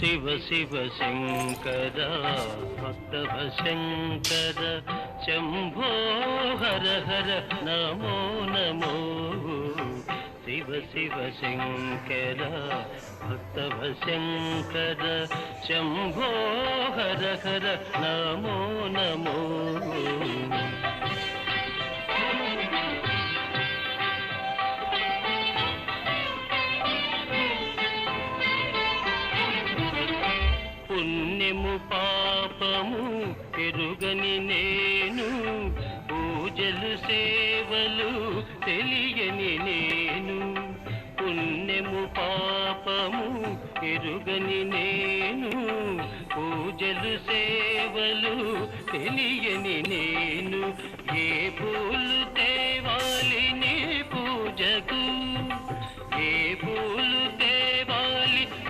శివ శివ శంకర భక్తవ శంకర శంభో హర హర నమో నమో శివ శివ శంకర భక్తవ శంకర శంభో హర హర నమో నమో పుణ్యము పాపము ఎరుగని నేను పూజలు సేవలు తెలియని నేను పుణ్యము పాపము ఎరుగని నేను పూజలు సేవలు తెలియని నేను ఏ పూలు తేవాలి నీ